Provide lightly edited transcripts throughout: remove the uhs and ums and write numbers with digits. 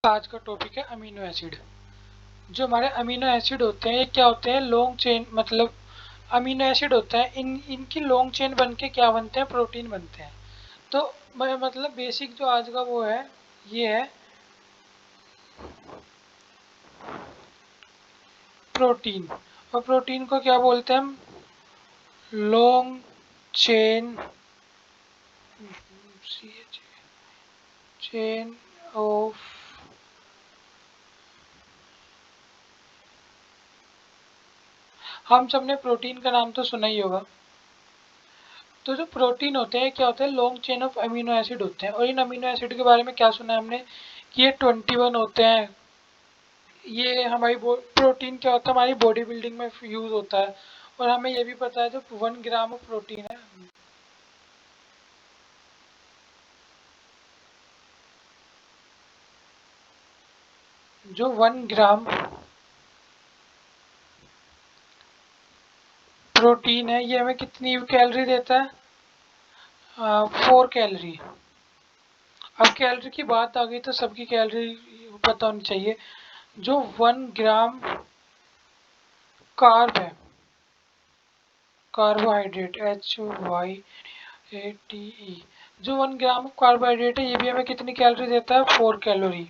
आज का टॉपिक है अमीनो एसिड। जो हमारे अमीनो एसिड होते हैं ये क्या होते हैं, लॉन्ग चेन, मतलब अमीनो एसिड होता है, इनकी लॉन्ग चेन बन के क्या बनते हैं, प्रोटीन बनते हैं। तो मतलब बेसिक जो आज का वो है, ये है प्रोटीन। और प्रोटीन को क्या बोलते हैं हम, लॉन्ग चेन, चेन ऑफ हम सबने प्रोटीन का नाम तो सुना ही होगा। तो जो प्रोटीन होते हैं क्या होते हैं, long chain of amino acid होते हैं। और इन अमीनो एसिड के बारे में क्या सुना है हमने कि ये 21 होते हैं। ये हमारी प्रोटीन क्या होता है, हमारी बॉडी बिल्डिंग में यूज होता है। और हमें ये भी पता है जो 1 ग्राम ऑफ प्रोटीन है, जो 1 ग्राम प्रोटीन है ये हमें कितनी कैलोरी देता है, 4 कैलोरी। अब कैलोरी की बात आ गई तो सबकी कैलोरी पता होनी चाहिए। जो 1 ग्राम कार्ब है, कार्बोहाइड्रेट, HYATE, जो 1 ग्राम कार्बोहाइड्रेट है ये भी हमें कितनी कैलोरी देता है, 4 कैलोरी।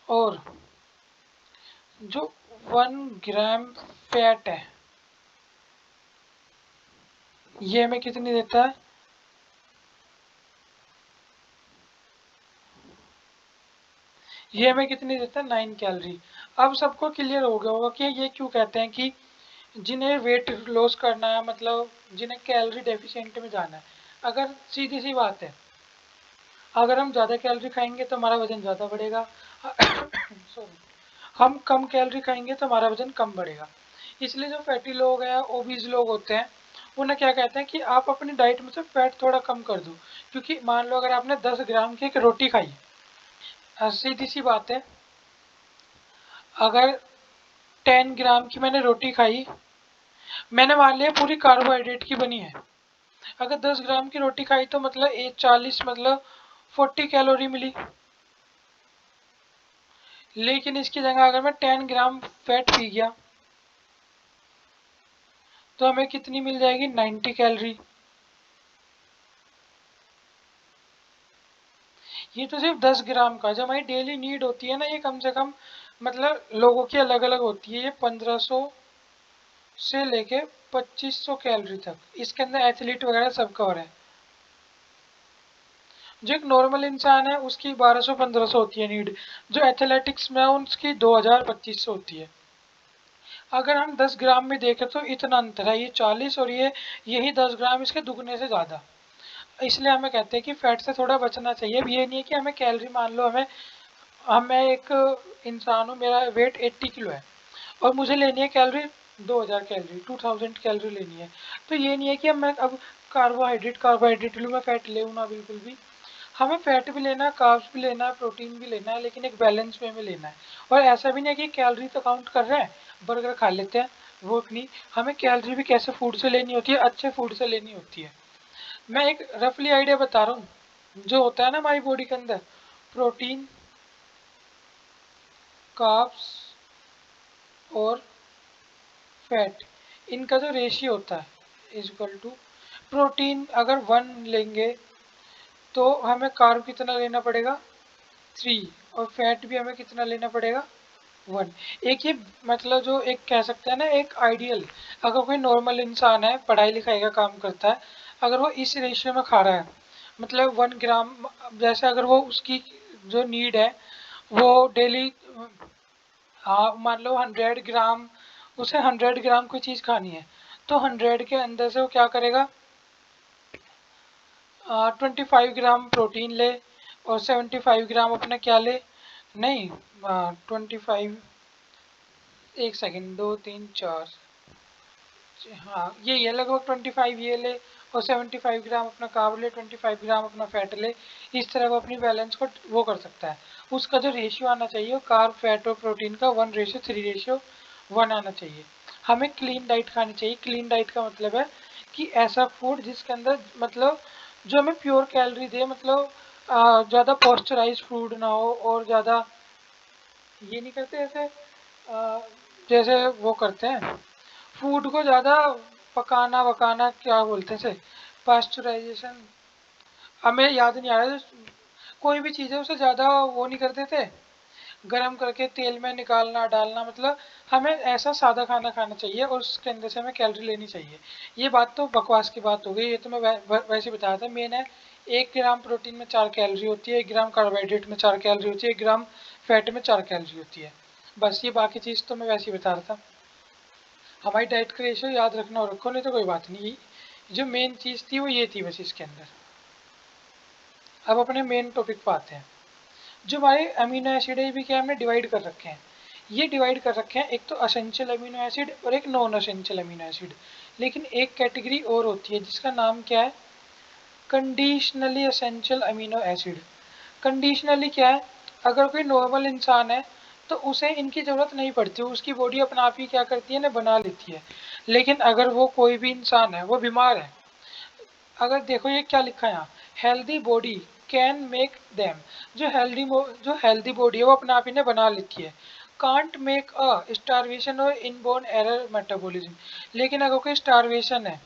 और जो 1 ग्राम फैट है ये हमें कितनी देता है, ये हमें कितनी देता है, 9 कैलोरी। अब सबको क्लियर हो गया होगा कि ये क्यों कहते हैं कि जिन्हें वेट लॉस करना है, मतलब जिन्हें कैलोरी डेफिशिएंट में जाना है। अगर सीधी सी बात है, अगर हम ज़्यादा कैलोरी खाएंगे तो हमारा वजन ज़्यादा बढ़ेगा। सॉरी, हम कम कैलोरी खाएंगे तो हमारा वजन कम बढ़ेगा। इसलिए जो फैटी लोग हैं, ओबीज लोग होते हैं, उन्हें क्या कहते हैं कि आप अपनी डाइट में से फैट थोड़ा कम कर दो। क्योंकि मान लो अगर आपने 10 ग्राम की एक रोटी खाई, सीधी सी बात है, अगर 10 ग्राम की मैंने रोटी खाई, मैंने मान लिया पूरी कार्बोहाइड्रेट की बनी है। अगर 10 ग्राम की रोटी खाई तो मतलब 40, मतलब 40 कैलोरी मिली। लेकिन इसकी जगह अगर मैं 10 ग्राम फैट पी गया तो हमें कितनी मिल जाएगी, 90 कैलोरी। ये तो सिर्फ 10 ग्राम का, जो हमारी डेली नीड होती है ना, ये कम से कम मतलब लोगों की अलग अलग होती है। ये 1500 से लेके 2500 कैलोरी तक, इसके अंदर एथलीट वगैरह सब कवर है। जो एक नॉर्मल इंसान है उसकी 1200-1500 होती है नीड। जो एथलेटिक्स में है उसकी 2000-2500 होती है। अगर हम 10 ग्राम में देखें तो इतना अंतर है, ये 40 और ये यही 10 ग्राम इसके दुगने से ज़्यादा। इसलिए हमें कहते हैं कि फैट से थोड़ा बचना चाहिए। अब ये नहीं है कि हमें कैलोरी, मान लो मैं एक इंसान हूँ, मेरा वेट 80 किलो है और मुझे लेनी है कैलोरी 2000 कैलोरी, 2000 कैलोरी लेनी है। तो ये नहीं है कि अब मैं अब कार्बोहाइड्रेट लूँ, मैं फैट ले ना, बिल्कुल भी। हमें फैट भी लेना है, कार्ब्स भी लेना है, प्रोटीन भी लेना है, लेकिन एक बैलेंस वे में लेना है। और ऐसा भी नहीं है कि कैलोरी तो काउंट कर रहे हैं, बर्गर खा लेते हैं, वो नहीं। हमें कैलोरी भी कैसे फूड से लेनी होती है, अच्छे फूड से लेनी होती है। मैं एक रफली आइडिया बता रहा हूँ। जो होता है ना हमारी बॉडी के अंदर, प्रोटीन, कार्ब्स और फैट, इनका जो रेशियो होता है इज इक्वल टू, प्रोटीन अगर 1 लेंगे तो हमें कार्ब कितना लेना पड़ेगा, 3। और फैट भी हमें कितना लेना पड़ेगा, 1। एक ये मतलब जो एक कह सकते हैं ना, एक आइडियल, अगर कोई नॉर्मल इंसान है, पढ़ाई लिखाई का काम करता है, अगर वो इस रेशियो में खा रहा है, मतलब 1 ग्राम, जैसे अगर वो उसकी जो नीड है वो डेली, हाँ मान लो 100 ग्राम, उसे 100 ग्राम कोई चीज़ खानी है, तो 100 के अंदर से वो क्या करेगा, 25 ग्राम प्रोटीन ले और 75 ग्राम अपने क्या ले, नहीं, 25, एक सेकेंड, 2 3 4, हाँ यही है लगभग 25, ये ले और 75 ग्राम अपना कार्ब ले, 25 ग्राम अपना फैट ले। इस तरह वो अपनी बैलेंस को वो कर सकता है। उसका जो रेशियो आना चाहिए वो कार्ब, फैट और प्रोटीन का 1:3:1 आना चाहिए। हमें क्लीन डाइट खानी चाहिए। क्लीन डाइट का मतलब है कि ऐसा फूड जिसके अंदर मतलब जो हमें प्योर कैलोरी दे, मतलब ज़्यादा पॉस्चराइज फूड ना हो और ज़्यादा ये नहीं करते ऐसे जैसे वो करते हैं फूड को ज़्यादा पकाना वकाना क्या बोलते हैं से पास्चराइजेशन, हमें याद नहीं आ रहा कोई भी चीज़ है उसे ज़्यादा वो नहीं करते थे गरम करके तेल में निकालना डालना, मतलब हमें ऐसा सादा खाना खाना चाहिए और उसके अंदर से हमें कैलोरी लेनी चाहिए। ये बात तो बकवास की बात हो गई, ये तो मैं वैसे बताया था। मेन है 1 ग्राम प्रोटीन में 4 कैलोरी होती है, 1 ग्राम कार्बोहाइड्रेट में 4 कैलोरी होती है, 1 ग्राम फैट में 4 कैलोरी होती है। बस ये बाकी चीज़ तो मैं वैसे ही बता रहा था। हमारी डाइट का रेशियो याद रखना और रखो, नहीं तो कोई बात नहीं। जो मेन चीज़ थी वो ये थी बस इसके अंदर। अब अपने मेन टॉपिक पर आते हैं। जो हमारे अमीनो एसिड है ये भी क्या हमने डिवाइड कर रखे हैं। ये डिवाइड कर रखे हैं, एक तो असेंशियल अमीनो एसिड और एक नॉन असेंशियल अमीनो एसिड। लेकिन एक कैटेगरी और होती है जिसका नाम क्या है, conditionally essential amino acid. Conditionally क्या है, अगर कोई नॉर्मल इंसान है तो उसे इनकी ज़रूरत नहीं पड़ती, उसकी बॉडी अपना आप ही क्या करती है ना, बना लेती है। लेकिन अगर वो कोई भी इंसान है वो बीमार है, अगर देखो ये क्या लिखा है यहाँ, healthy body can make them. जो हेल्दी बॉडी है वो अपने आप ही ने बना लेती है। कांट मेक अ स्टारवेशन और इनबोर्न एरर मेटाबॉलिज्म। लेकिन अगर कोई स्टारवेशन है,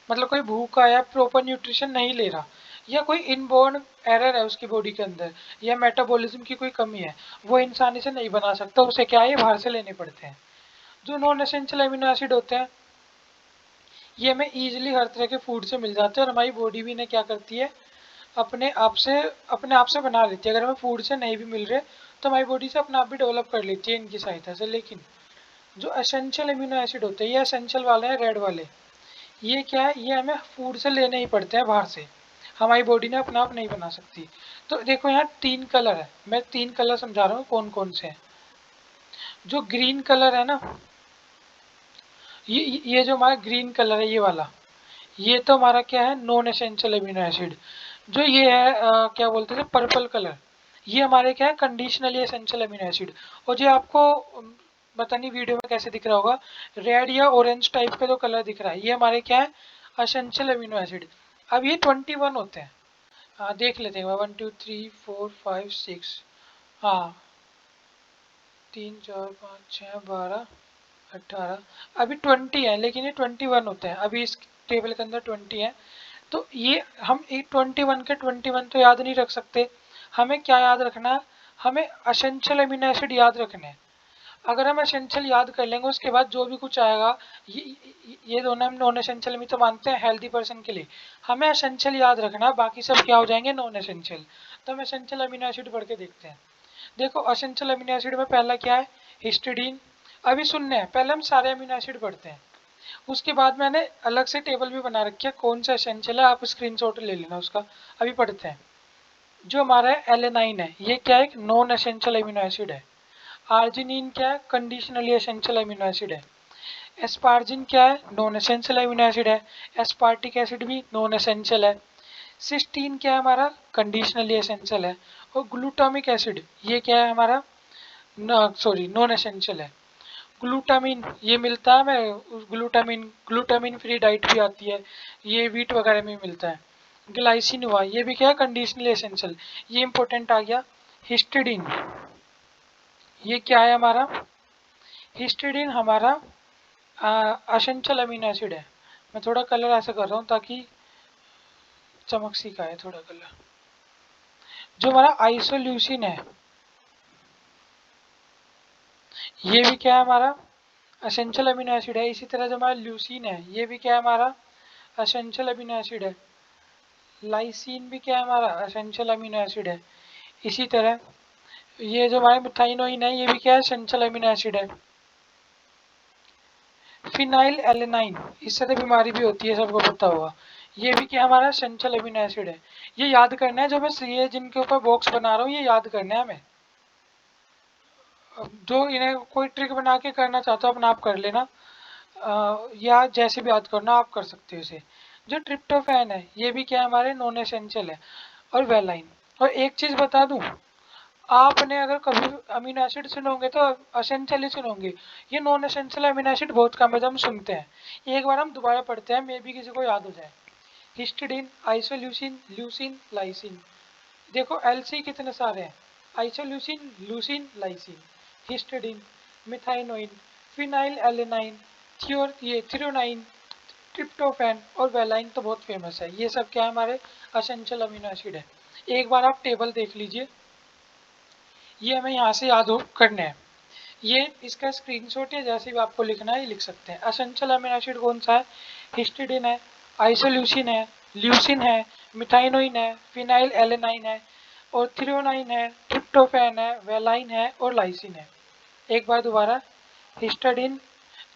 मतलब कोई भूखा या प्रॉपर न्यूट्रिशन नहीं ले रहा, या कोई इनबोर्न एरर है उसकी बॉडी के अंदर, या मेटाबॉलिज्म की कोई कमी है, वो इंसान इसे नहीं बना सकता, उसे क्या है बाहर से लेने पड़ते हैं। जो नॉन एसेंशियल अमीनो एसिड होते हैं ये हमें ईजिली हर तरह के फूड से मिल जाते हैं और हमारी बॉडी भी इन्हें क्या करती है, अपने आप से बना लेती है। अगर हमें फूड से नहीं भी मिल रहे तो हमारी बॉडी से अपने आप भी डेवलप कर लेती है इनकी सहायता से। लेकिन जो एसेंशियल अमीनो एसिड होते हैं, ये एसेंशियल वाले हैं रेड वाले, ये क्या है, ये हमें फूड से लेने ही पड़ते हैं बाहर से, हमारी बॉडी ने अपने आप नहीं बना सकती। तो देखो यहाँ 3 कलर है, मैं 3 कलर समझा रहा हूँ कौन कौन से हैं। जो ग्रीन कलर है ना, ये जो हमारा ग्रीन कलर है ये वाला, ये तो हमारा क्या है, नॉन एसेंशियल अमीनो एसिड। जो ये है क्या बोलते हैं पर्पल कलर, ये हमारे क्या है, कंडीशनली एसेंशियल अमीनो एसिड। और जो आपको पता नहीं वीडियो में कैसे दिख रहा होगा, रेड या ऑरेंज टाइप का जो कलर दिख रहा है, ये हमारे क्या है, एसेंशियल अमीनो एसिड। अब ये 21 होते हैं। हाँ देख लेते हैं, 1 2 3 4 5 6, हाँ 3 4 5 6 12 18, अभी 20 है लेकिन ये 21 होते हैं, अभी इस टेबल के अंदर 20 है। तो ये हम 21 के 21 तो याद नहीं रख सकते, हमें क्या याद रखना, हमें असेंशियल अमीनो एसिड याद रखने हैं। अगर हम एसेंशियल याद कर लेंगे उसके बाद जो भी कुछ आएगा, ये दोनों हम नॉन एसेंशियल भी तो मानते हैं हेल्दी पर्सन के लिए, हमें एसेंशियल याद रखना, बाकी सब क्या हो जाएंगे नॉन एसेंशियल। तो हम एसेंशियल अमीनो एसिड पढ़ के देखते हैं। देखो एसेंशियल अमीनो एसिड में पहला क्या है, हिस्टिडीन। अभी सुनने हैं, पहले हम सारे अमीनो एसिड पढ़ते हैं, उसके बाद मैंने अलग से टेबल भी बना रखी है कौन सा एसेंशियल है, आप स्क्रीनशॉट ले लेना उसका। अभी पढ़ते हैं। जो हमारा एलेनाइन है ये क्या है, एक नॉन एसेंशियल अमीनो एसिड है। आर्जिनिन क्या है, कंडीशनली एसेंशियल अमीनो एसिड है। एस्पार्जिन क्या है, नॉन एसेंशियल अमीनो एसिड है। एस्पार्टिक एसिड भी नॉन एसेंशियल है। सिस्टीन क्या है हमारा, कंडीशनली एसेंशियल है। और ग्लूटामिक एसिड ये क्या है हमारा, सॉरी नॉन एसेंशियल है। ग्लूटामिन ये मिलता है हमें, ग्लूटामिन फ्री डाइट भी आती है, ये वीट वगैरह में मिलता है। ग्लाइसिन हुआ ये भी क्या है, कंडीशनली एसेंशियल, ये इंपॉर्टेंट आ गया। हिस्टिडीन ये क्या है हमारा, हिस्टिडीन हमारा एसेंशियल अमीनो एसिड है। मैं थोड़ा कलर ऐसा कर रहा हूँ ताकि चमक सी का है थोड़ा कलर। जो हमारा आइसोल्यूसिन है ये भी क्या है हमारा, एसेंशियल अमीनो एसिड है। इसी तरह जो हमारा ल्यूसिन है ये भी क्या है हमारा, एसेंशियल अमीनो एसिड है। लाइसिन भी क्या है हमारा, एसेंशियल अमीनो एसिड है। इसी तरह ये जो हमारा मिथाइनोइन है ये भी क्या है, एसेंशियल अमीनो एसिड है। फिनाइल एलेनाइन, इससे तो बीमारी भी होती है सबको पता होगा, ये भी क्या हमारा एसेंशियल अमीनो एसिड है। ये याद करना है, जो मैं ये जिनके ऊपर बॉक्स बना रहा हूँ ये याद करना है हमें। जो इन्हें कोई ट्रिक बना के करना चाहते हो अपना आप कर लेना, या जैसे भी याद करना आप कर सकते हो इसे। जो ट्रिप्टोफैन है ये भी क्या है हमारे नॉन एसेंशियल है। और वेलाइन। और एक चीज़ बता दूं, आपने अगर कभी अमीनो एसिड सुनोगे तो एसेंशियल ही सुनोगे, ये नॉन एसेंशियल अमीनो एसिड बहुत कम है जो हम सुनते हैं। एक बार हम दोबारा पढ़ते हैं, मे बी किसी को याद हो जाए। Histidine, isoleucine, leucine, lysine. देखो एलसी कितने सारे हैं, isoleucine, leucine, lysine, histidine, methionine, phenylalanine, threonine, tryptophan और वेलाइन तो बहुत फेमस है। ये सब क्या है, हमारे असेंशियल अमीनो एसिड है। एक बार आप टेबल देख लीजिए, ये हमें यहाँ से याद करने हैं। ये इसका स्क्रीनशॉट है, जैसे भी आपको लिखना है ये लिख सकते हैं। असेंशियल अमीनो एसिड कौन सा है, हिस्टिडिन है, आइसोल्यूसिन है, ल्यूसिन है, मिथाइनोइन है, फिनाइल एलेनाइन है और थ्रियोनाइन है, ट्रिप्टोफैन है, वेलाइन है और लाइसिन है। एक बार दोबारा, हिस्टिडिन,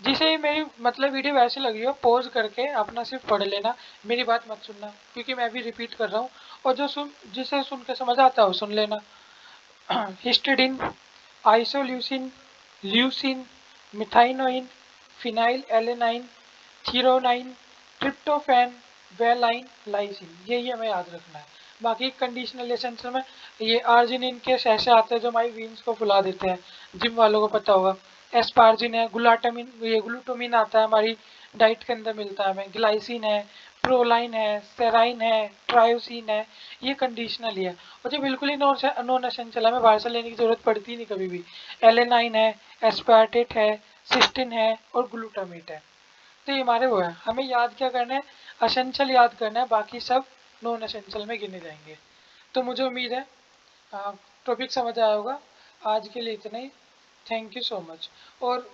जिसे मेरी मतलब वीडियो वैसे लगी हो पॉज करके अपना सिर्फ पढ़ लेना, मेरी बात मत सुनना क्योंकि मैं भी रिपीट कर रहा हूँ, और जिसे सुन के समझ आता है वो सुन लेना। Histidine, isoleucine, leucine, methionine, phenylalanine, threonine, tryptophan, valine, lysine, यही हमें याद रखना है। बाकी कंडीशनल एसेंशियल में ये आर्जिनिन के ऐसे आते हैं जो हमारी वीन्स को फुला देते हैं, जिम वालों को पता होगा। एस्पार्जिन है, ग्लूटामिन, ये ग्लूटोमिन आता है हमारी डाइट के अंदर मिलता है हमें, ग्लाइसिन है, प्रोलाइन है, सेराइन है, ट्रायोसिन है, ये कंडीशनल ही है। और जो बिल्कुल ही नॉन एसेंशियल हमें बाहर से लेने की जरूरत पड़ती ही नहीं कभी भी, एलेनाइन है, एस्पार्टेट है, सिस्टिन है और ग्लूटामेट है। तो ये हमारे वो है, हमें याद क्या करना है, असेंशियल याद करना है, बाकी सब नॉन एसेंशियल में गिने जाएंगे। तो मुझे उम्मीद है टॉपिक समझ आया होगा। आज के लिए इतना ही, थैंक यू सो मच। और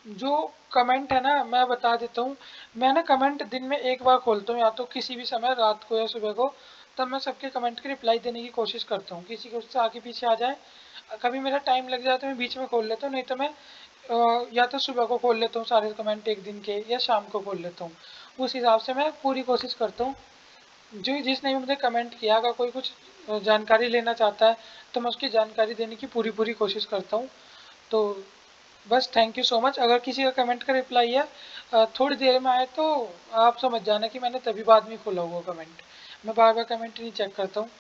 जो कमेंट है ना, मैं बता देता हूँ, मैं ना कमेंट दिन में एक बार खोलता हूँ, या तो किसी भी समय रात को या सुबह को, तब मैं सबके कमेंट की रिप्लाई देने की कोशिश करता हूँ। किसी के उससे आगे पीछे आ जाए, कभी मेरा टाइम लग जाए तो मैं बीच में खोल लेता हूँ, नहीं तो मैं या तो सुबह को खोल लेता हूँ सारे कमेंट एक दिन के, या शाम को खोल लेता हूँ। उस हिसाब से मैं पूरी कोशिश करता हूँ, जो जिसने भी मुझे कमेंट किया, अगर कोई कुछ जानकारी लेना चाहता है तो मैं उसकी जानकारी देने की पूरी पूरी कोशिश करता हूँ। तो बस थैंक यू सो मच। अगर किसी का कमेंट का रिप्लाई है थोड़ी देर में आए तो आप समझ जाना कि मैंने तभी बाद में खोला हुआ कमेंट, मैं बार बार कमेंट नहीं चेक करता हूँ।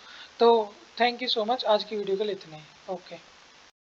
तो थैंक यू सो मच, आज की वीडियो के लिए इतना ही, ओके।